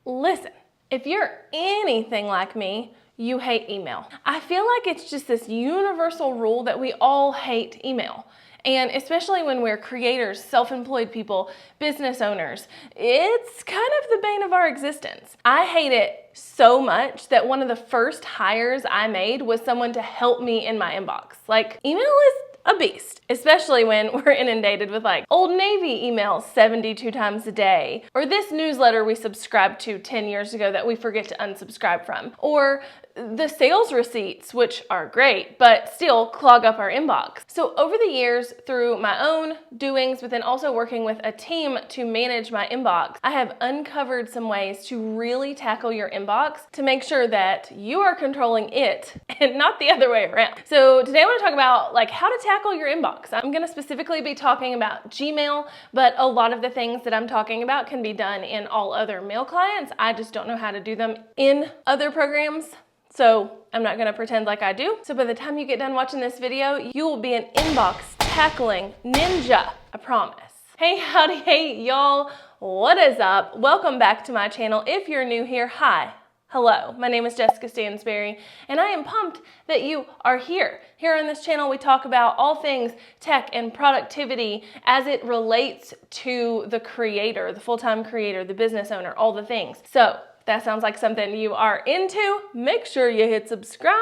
Listen, if you're anything like me, you hate email. I feel like it's just this universal rule that we all hate email. And especially when we're creators, self-employed people, business owners, it's kind of the bane of our existence. I hate it so much that one of the first hires I made was someone to help me in my inbox. Like, email is a beast, especially when we're inundated with like Old Navy emails 72 times a day, or this newsletter we subscribed to 10 years ago that we forget to unsubscribe from, or the sales receipts, which are great, but still clog up our inbox. So over the years, through my own doings, but then also working with a team to manage my inbox, I have uncovered some ways to really tackle your inbox to make sure that you are controlling it and not the other way around. So today I want to talk about like how to tackle your inbox. I'm going to specifically be talking about Gmail, but a lot of the things that I'm talking about can be done in all other mail clients. I just don't know how to do them in other programs. So I'm not gonna pretend like I do. So by the time you get done watching this video, you will be an inbox tackling ninja, I promise. Hey, howdy, hey, y'all. What is up? Welcome back to my channel. If you're new here, hi. Hello, my name is Jessica Stansberry, and I am pumped that you are here. Here on this channel, we talk about all things tech and productivity as it relates to the creator, the full-time creator, the business owner, all the things. So, that sounds like something you are into, make sure you hit subscribe.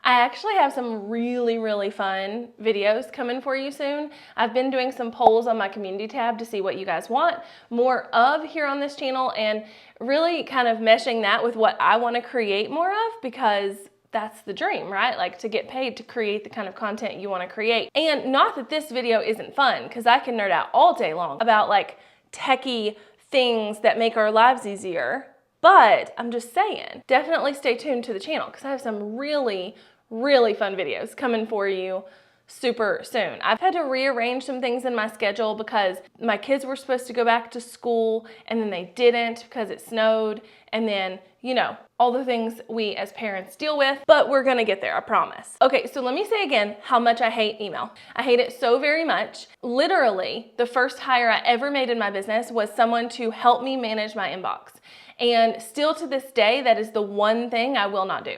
I actually have some really fun videos coming for you soon. I've been doing some polls on my community tab to see what you guys want more of here on this channel and really kind of meshing that with what I want to create more of, because that's the dream, right? Like to get paid to create the kind of content you want to create. And not that this video isn't fun, because I can nerd out all day long about like techie things that make our lives easier. But I'm just saying, definitely stay tuned to the channel because I have some really fun videos coming for you super soon. I've had to rearrange some things in my schedule because my kids were supposed to go back to school and then they didn't because it snowed, and then, you know, all the things we as parents deal with, but we're gonna get there, I promise. Okay, so let me say again how much I hate email. I hate it so very much. Literally, the first hire I ever made in my business was someone to help me manage my inbox. And still to this day, that is the one thing I will not do.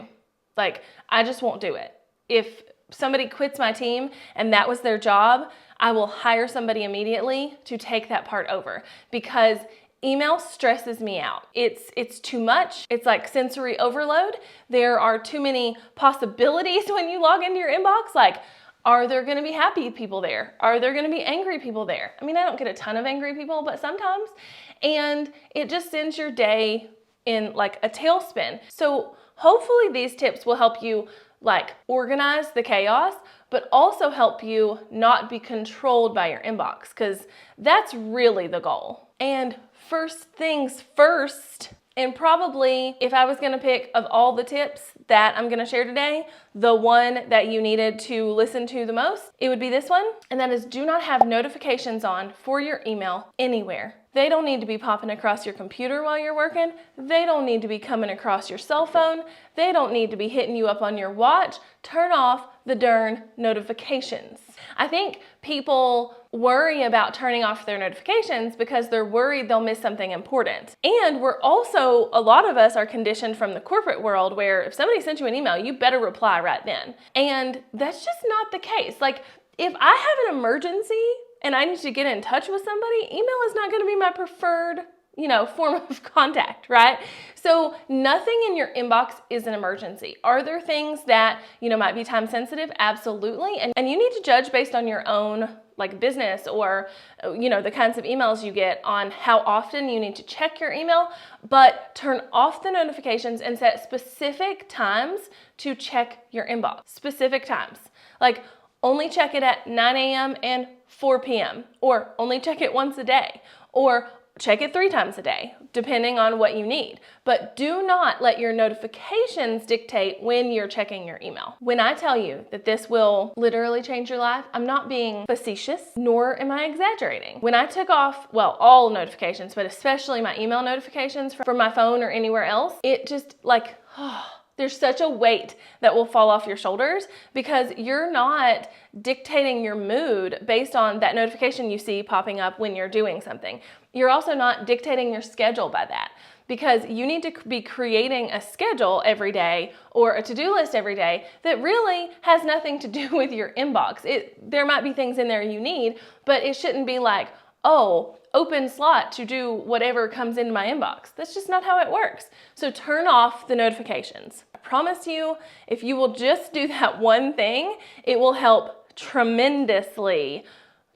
Like, I just won't do it. If somebody quits my team and that was their job, I will hire somebody immediately to take that part over, because email stresses me out. It's too much. It's like sensory overload. There are too many possibilities when you log into your inbox. Like, are there gonna be happy people there? Are there gonna be angry people there? I mean, I don't get a ton of angry people, but sometimes. And it just sends your day in like a tailspin. So hopefully these tips will help you like organize the chaos, but also help you not be controlled by your inbox, because that's really the goal. And first things first, and probably if I was gonna pick of all the tips that I'm gonna share today, the one that you needed to listen to the most, it would be this one. And that is, do not have notifications on for your email anywhere. They don't need to be popping across your computer while you're working. They don't need to be coming across your cell phone. They don't need to be hitting you up on your watch. Turn off the darn notifications. I think people worry about turning off their notifications because they're worried they'll miss something important. And we're also, a lot of us are conditioned from the corporate world where if somebody sent you an email, you better reply right then. And that's just not the case. Like, if I have an emergency and I need to get in touch with somebody, email is not gonna be my preferred, form of contact, right? So nothing in your inbox is an emergency. Are there things that, might be time sensitive? Absolutely. And you need to judge based on your own like business or, the kinds of emails you get on how often you need to check your email, but turn off the notifications and set specific times to check your inbox. Specific times. Like, only check it at 9 a.m. and 4 p.m. or only check it once a day, or check it 3 times a day, depending on what you need. But do not let your notifications dictate when you're checking your email. When I tell you that this will literally change your life, I'm not being facetious, nor am I exaggerating. When I took off, well, all notifications, but especially my email notifications from my phone or anywhere else, it just like, there's such a weight that will fall off your shoulders because you're not dictating your mood based on that notification you see popping up when you're doing something. You're also not dictating your schedule by that. because you need to be creating a schedule every day or a to-do list every day that really has nothing to do with your inbox. There might be things in there you need, but it shouldn't be like, oh, open slot to do whatever comes into my inbox. That's just not how it works. So turn off the notifications. I promise you, if you will just do that one thing, it will help tremendously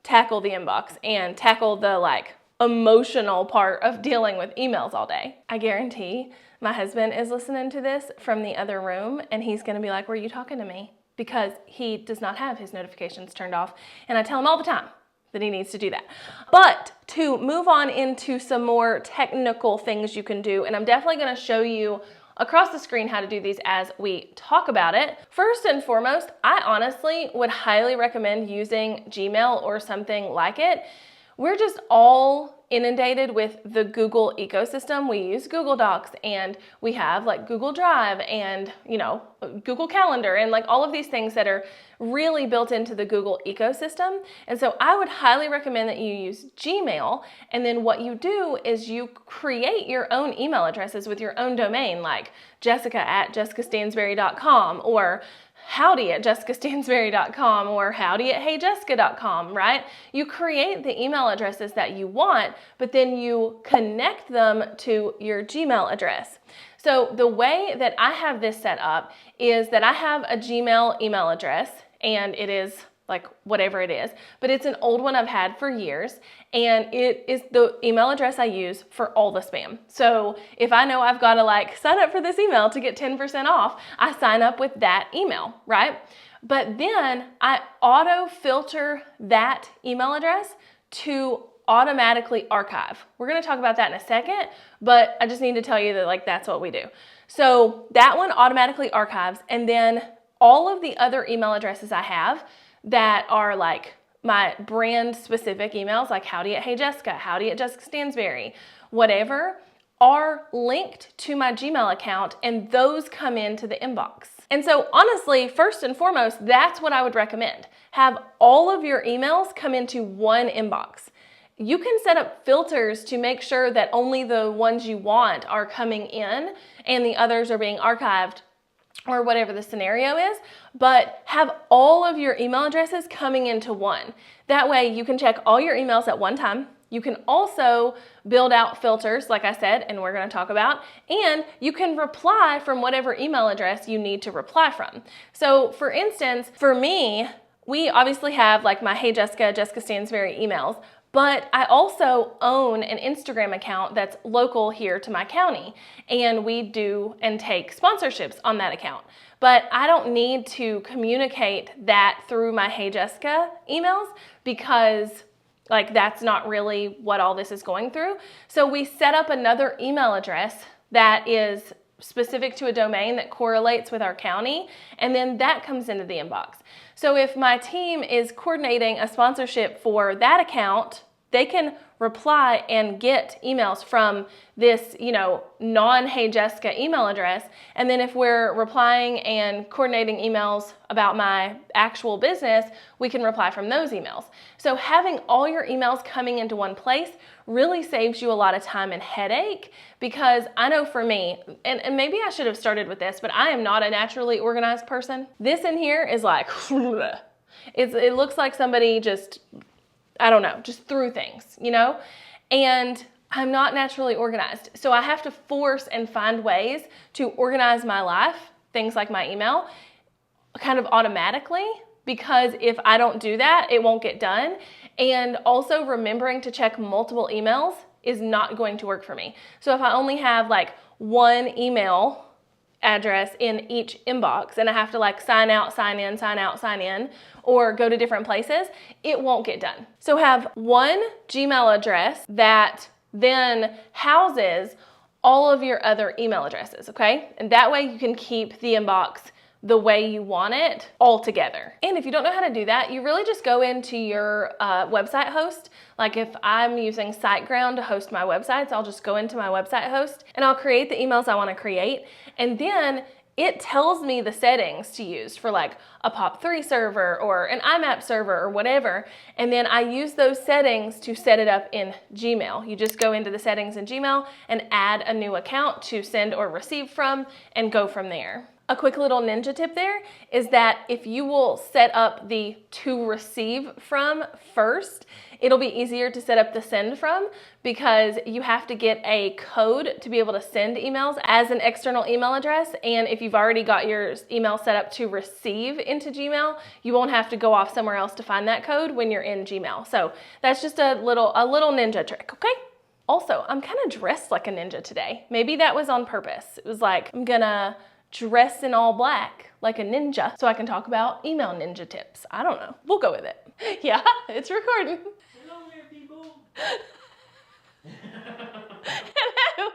tackle the inbox and tackle the emotional part of dealing with emails all day. I guarantee my husband is listening to this from the other room and he's gonna be like, were you talking to me? Because he does not have his notifications turned off, and I tell him all the time that he needs to do that. But to move on into some more technical things you can do, and I'm definitely gonna show you across the screen how to do these as we talk about it. First and foremost, I honestly would highly recommend using Gmail or something like it. We're just all inundated with the Google ecosystem. We use Google Docs, and we have Google Drive and Google Calendar and all of these things that are really built into the Google ecosystem. And so I would highly recommend that you use Gmail, and then what you do is you create your own email addresses with your own domain, like jessica@jessicastansberry.com or howdy@jessicastansberry.com or howdy@heyjessica.com, right? You create the email addresses that you want, but then you connect them to your Gmail address. So the way that I have this set up is that I have a Gmail email address, and it is whatever it is, but it's an old one I've had for years, and it is the email address I use for all the spam. So if I know I've got to sign up for this email to get 10% off, I sign up with that email, right? But then I auto filter that email address to automatically archive. We're going to talk about that in a second, but I just need to tell you that that's what we do. So that one automatically archives, and then all of the other email addresses I have that are my brand specific emails, like howdy@heyjessica, howdy@jessicastansberry, whatever, are linked to my Gmail account, and those come into the inbox. And so honestly, first and foremost, that's what I would recommend. Have all of your emails come into one inbox. You can set up filters to make sure that only the ones you want are coming in and the others are being archived, or whatever the scenario is, but have all of your email addresses coming into one. That way you can check all your emails at one time. You can also build out filters, like I said, and we're going to talk about, and you can reply from whatever email address you need to reply from. So for instance, for me, we obviously have my Hey Jessica, Jessica Stansberry emails, but I also own an Instagram account that's local here to my county, and we do and take sponsorships on that account. But I don't need to communicate that through my Hey Jessica emails because that's not really what all this is going through. So we set up another email address that is specific to a domain that correlates with our county, and then that comes into the inbox. So if my team is coordinating a sponsorship for that account, they can reply and get emails from this, non-Hey Jessica email address. And then if we're replying and coordinating emails about my actual business, we can reply from those emails. So having all your emails coming into one place really saves you a lot of time and headache, because I know for me, and maybe I should have started with this, but I am not a naturally organized person. This in here is it looks like somebody just, I don't know, just threw things, and I'm not naturally organized. So I have to force and find ways to organize my life, things like my email, kind of automatically, because if I don't do that, it won't get done. And also remembering to check multiple emails is not going to work for me. So if I only have one email address in each inbox and I have to sign out, sign in, sign out, sign in, or go to different places, it won't get done. So have one Gmail address that then houses all of your other email addresses, okay? And that way you can keep the inbox the way you want it all together. And if you don't know how to do that, you really just go into your website host. If I'm using SiteGround to host my websites, I'll just go into my website host and I'll create the emails I want to create. And then it tells me the settings to use for like a POP3 server or an IMAP server or whatever. And then I use those settings to set it up in Gmail. You just go into the settings in Gmail and add a new account to send or receive from and go from there. A quick little ninja tip there is that if you will set up the to receive from first, it'll be easier to set up the send from, because you have to get a code to be able to send emails as an external email address. And if you've already got your email set up to receive into Gmail, you won't have to go off somewhere else to find that code when you're in Gmail. So that's just a little ninja trick, okay? Also, I'm kind of dressed like a ninja today. Maybe that was on purpose. It was like, I'm gonna dress in all black like a ninja so I can talk about email ninja tips. I don't know. We'll go with it. Yeah, it's recording. Hello there, people. Hello,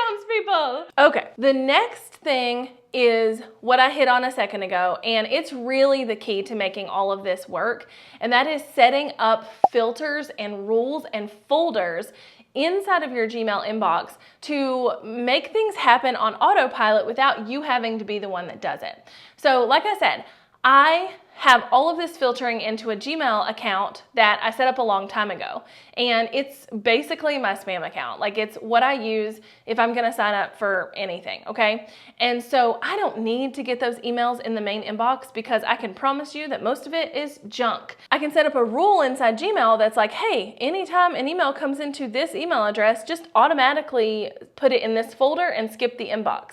townspeople. Okay, the next thing is what I hit on a second ago, and it's really the key to making all of this work, and that is setting up filters and rules and folders inside of your Gmail inbox to make things happen on autopilot without you having to be the one that does it. So like I said, I have all of this filtering into a Gmail account that I set up a long time ago. And it's basically my spam account. Like, it's what I use if I'm gonna sign up for anything, okay? And so I don't need to get those emails in the main inbox, because I can promise you that most of it is junk. I can set up a rule inside Gmail that's like, hey, anytime an email comes into this email address, just automatically put it in this folder and skip the inbox.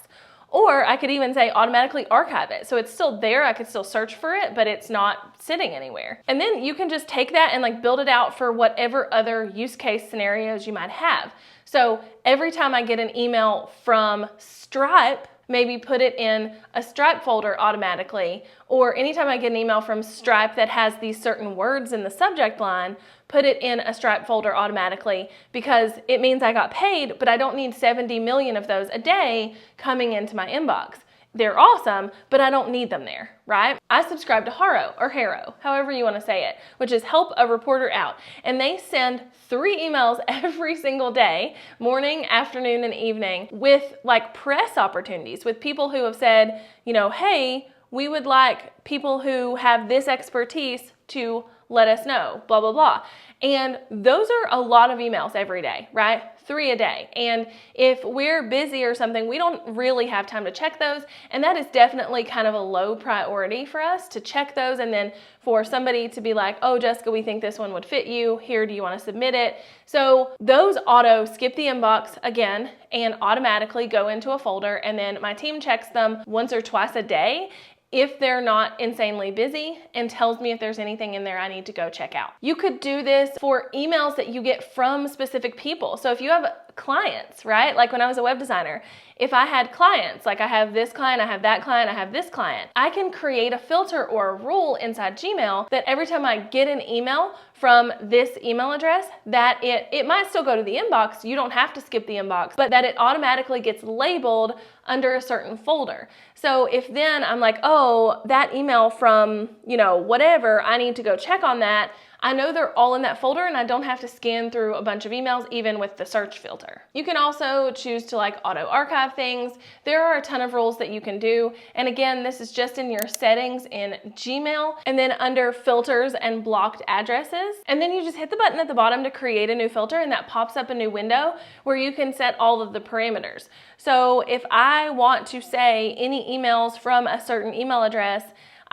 Or I could even say automatically archive it. So it's still there, I could still search for it, but it's not sitting anywhere. And then you can just take that and like build it out for whatever other use case scenarios you might have. So every time I get an email from Stripe, maybe put it in a Stripe folder automatically. Or anytime I get an email from Stripe that has these certain words in the subject line, put it in a Stripe folder automatically, because it means I got paid, but I don't need 70 million of those a day coming into my inbox. They're awesome, but I don't need them there, right? I subscribe to Haro, or Haro, however you want to say it, which is Help a Reporter Out. And they send 3 emails every single day, morning, afternoon, and evening, with like press opportunities, with people who have said, you know, hey, we would like people who have this expertise to let us know, blah, blah, blah. And those are a lot of emails every day, right? 3 a day. And if we're busy or something, we don't really have time to check those. And that is definitely kind of a low priority for us to check those. And then for somebody to be like, oh, Jessica, we think this one would fit you. Here, do you want to submit it? So those auto skip the inbox again and automatically go into a folder. And then my team checks them once or twice a day if they're not insanely busy, and tells me if there's anything in there I need to go check out. You could do this for emails that you get from specific people. So if you have clients, right? Like when I was a web designer, if I had clients, like I have this client, I have that client, I have this client, I can create a filter or a rule inside Gmail that every time I get an email from this email address, that it might still go to the inbox, you don't have to skip the inbox, but that it automatically gets labeled under a certain folder. So if then I'm like, oh, that email from, you know, whatever, I need to go check on that, I know they're all in that folder and I don't have to scan through a bunch of emails, even with the search filter. You can also choose to like auto archive things. There are a ton of rules that you can do. And again, this is just in your settings in Gmail, and then under filters and blocked addresses. And then you just hit the button at the bottom to create a new filter, and that pops up a new window where you can set all of the parameters. So if I want to say any emails from a certain email address,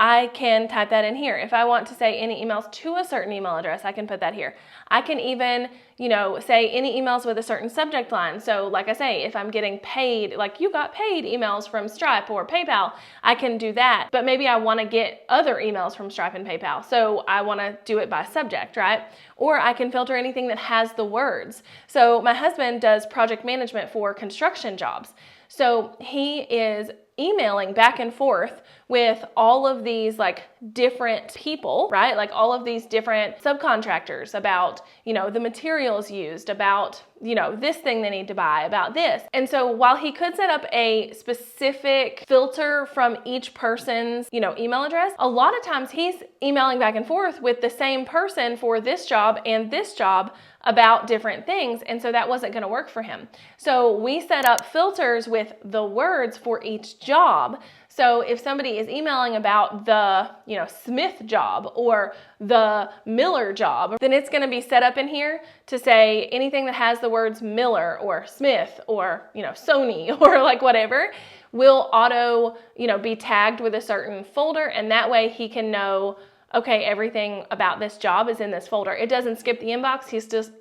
I can type that in here. If I want to say any emails to a certain email address, I can put that here. I can even, you know, say any emails with a certain subject line. So like I say, if I'm getting paid, like you got paid emails from Stripe or PayPal, I can do that. But maybe I want to get other emails from Stripe and PayPal, so I want to do it by subject, right? Or I can filter anything that has the words. So my husband does project management for construction jobs. So he is emailing back and forth with all of these like different people, right? Like all of these different subcontractors about, you know, the materials used, about, you know, this thing they need to buy, about this. And so while he could set up a specific filter from each person's, you know, email address, a lot of times he's emailing back and forth with the same person for this job and this job about different things, and so that wasn't going to work for him. So we set up filters with the words for each job. So if somebody is emailing about the, Smith job or the Miller job, then it's going to be set up in here to say anything that has the words Miller or Smith or, Sony or like whatever will auto, be tagged with a certain folder, and that way he can know, okay, everything about this job is in this folder. It doesn't skip the inbox.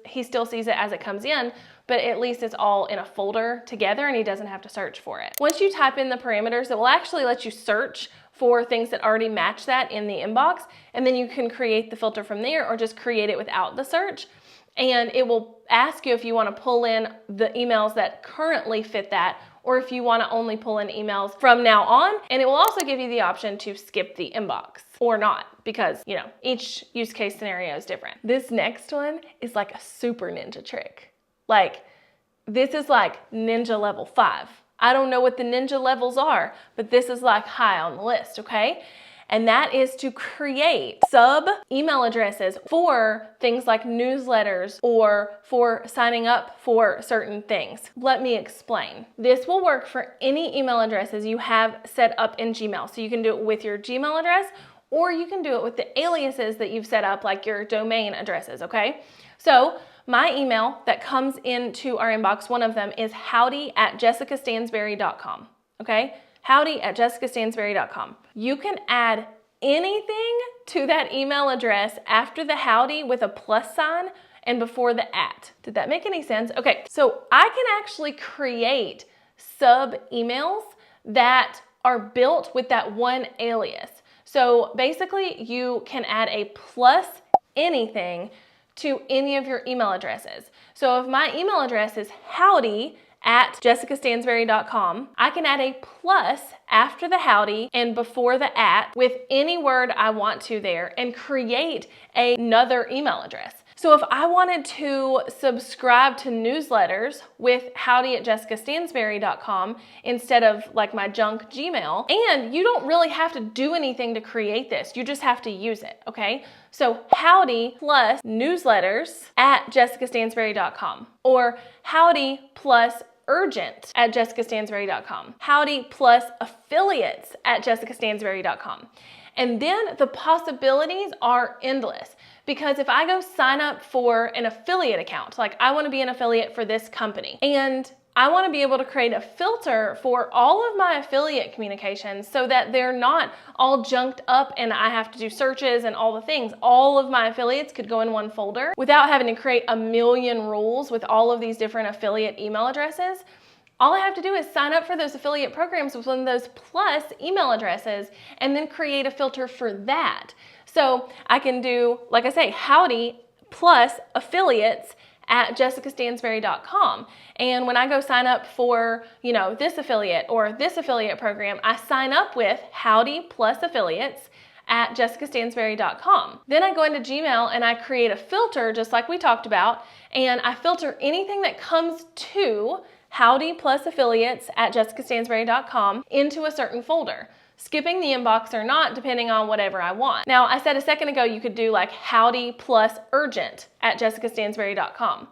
He still sees it as it comes in, but at least it's all in a folder together and he doesn't have to search for it. Once you type in the parameters, it will actually let you search for things that already match that in the inbox, and then you can create the filter from there or just create it without the search. And it will ask you if you want to pull in the emails that currently fit that, or if you want to only pull in emails from now on. And it will also give you the option to skip the inbox or not, because, each use case scenario is different. This next one is like a super ninja trick. Like, this is like ninja level 5. I don't know what the ninja levels are, but this is like high on the list, okay? And that is to create sub email addresses for things like newsletters or for signing up for certain things. Let me explain. This will work for any email addresses you have set up in Gmail. So you can do it with your Gmail address, or you can do it with the aliases that you've set up, like your domain addresses, okay? So my email that comes into our inbox, one of them is howdy@jessicastansberry.com, okay? howdy@jessicastansberry.com. You can add anything to that email address after the howdy with a plus sign and before the @. Did that make any sense? Okay, so I can actually create sub emails that are built with that one alias. So basically you can add a plus anything to any of your email addresses. So if my email address is howdy@jessicastansberry.com, I can add a plus after the howdy and before the @ with any word I want to there and create another email address. So if I wanted to subscribe to newsletters with howdy@jessicastansberry.com instead of like my junk Gmail, and you don't really have to do anything to create this, you just have to use it, okay? So howdy plus newsletters@jessicastansberry.com, or howdy plus urgent@jessicastansberry.com, howdy plus affiliates@jessicastansberry.com. And then the possibilities are endless, because if I go sign up for an affiliate account, like I want to be an affiliate for this company, and I want to be able to create a filter for all of my affiliate communications so that they're not all junked up and I have to do searches and all the things. All of my affiliates could go in one folder without having to create a million rules with all of these different affiliate email addresses. All I have to do is sign up for those affiliate programs with one of those plus email addresses and then create a filter for that. So I can do, like I say, howdy plus affiliates@jessicastansberry.com. And when I go sign up for, this affiliate or this affiliate program, I sign up with howdy plus affiliates@jessicastansberry.com. Then I go into Gmail and I create a filter just like we talked about, and I filter anything that comes to howdy plus affiliates@jessicastansberry.com into a certain folder, skipping the inbox or not, depending on whatever I want. Now, I said a second ago you could do like howdy plus urgent@jessicastansberry.com.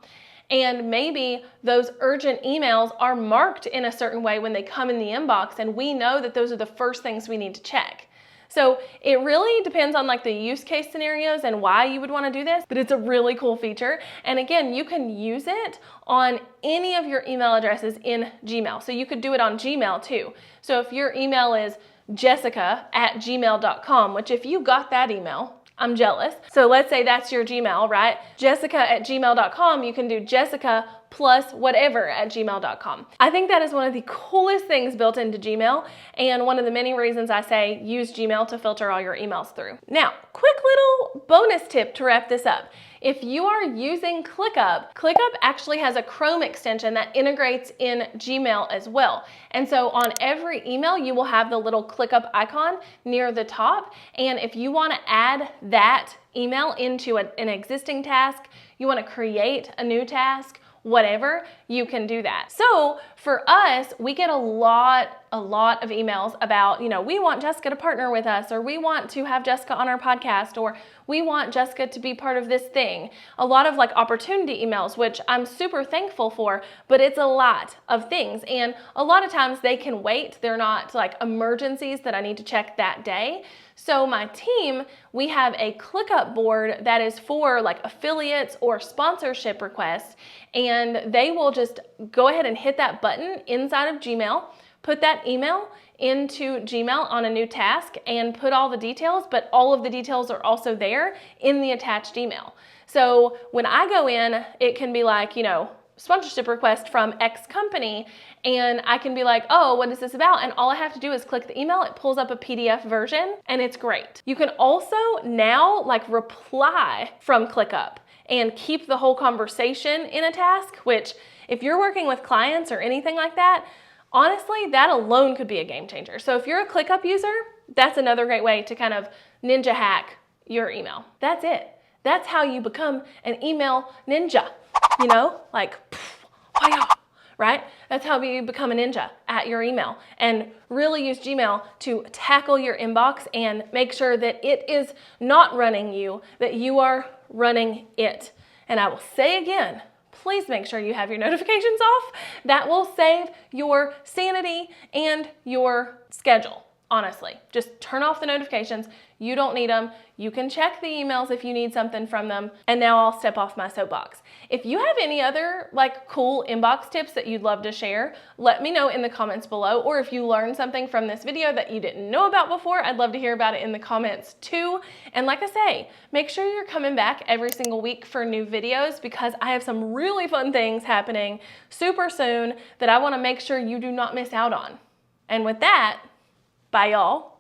And maybe those urgent emails are marked in a certain way when they come in the inbox, and we know that those are the first things we need to check. So it really depends on like the use case scenarios and why you would want to do this, but it's a really cool feature. And again, you can use it on any of your email addresses in Gmail. So you could do it on Gmail too. So if your email is jessica@gmail.com, which if you got that email, I'm jealous. So let's say that's your Gmail, right? Jessica@gmail.com, you can do Jessica plus whatever @gmail.com. I think that is one of the coolest things built into Gmail, and one of the many reasons I say use Gmail to filter all your emails through. Now, quick little bonus tip to wrap this up. If you are using ClickUp, ClickUp actually has a Chrome extension that integrates in Gmail as well. And so on every email, you will have the little ClickUp icon near the top. And if you want to add that email into an existing task, you want to create a new task, whatever, you can do that. So for us, we get a lot of emails about, we want Jessica to partner with us, or we want to have Jessica on our podcast, or we want Jessica to be part of this thing. A lot of like opportunity emails, which I'm super thankful for, but it's a lot of things. And a lot of times they can wait. They're not like emergencies that I need to check that day. So my team, we have a CLICKUP board that is for like affiliates or sponsorship requests, and they will just go ahead and hit that button inside of Gmail, put that email into Gmail on a new task, and put all the details, but all of the details are also there in the attached email. So when I go in, it can be like, sponsorship request from X company, and I can be like, oh, what is this about? And all I have to do is click the email, it pulls up a PDF version, and it's great. You can also now like reply from CLICKUP and keep the whole conversation in a task, which if you're working with clients or anything like that, honestly, that alone could be a game changer. So if you're a CLICKUP user, that's another great way to kind of ninja hack your email. That's it. That's how you become an email ninja. Right? That's how you become a ninja at your email, and really use Gmail to tackle your inbox and make sure that it is not running you, that you are running it. And I will say again, please make sure you have your notifications off. That will save your sanity and your schedule. Honestly, just turn off the notifications. You don't need them. You can check the emails if you need something from them. And now I'll step off my soapbox. If you have any other like cool inbox tips that you'd love to share, let me know in the comments below. Or if you learned something from this video that you didn't know about before, I'd love to hear about it in the comments too. And like I say, make sure you're coming back every single week for new videos, because I have some really fun things happening super soon that I want to make sure you do not miss out on. And with that, bye y'all.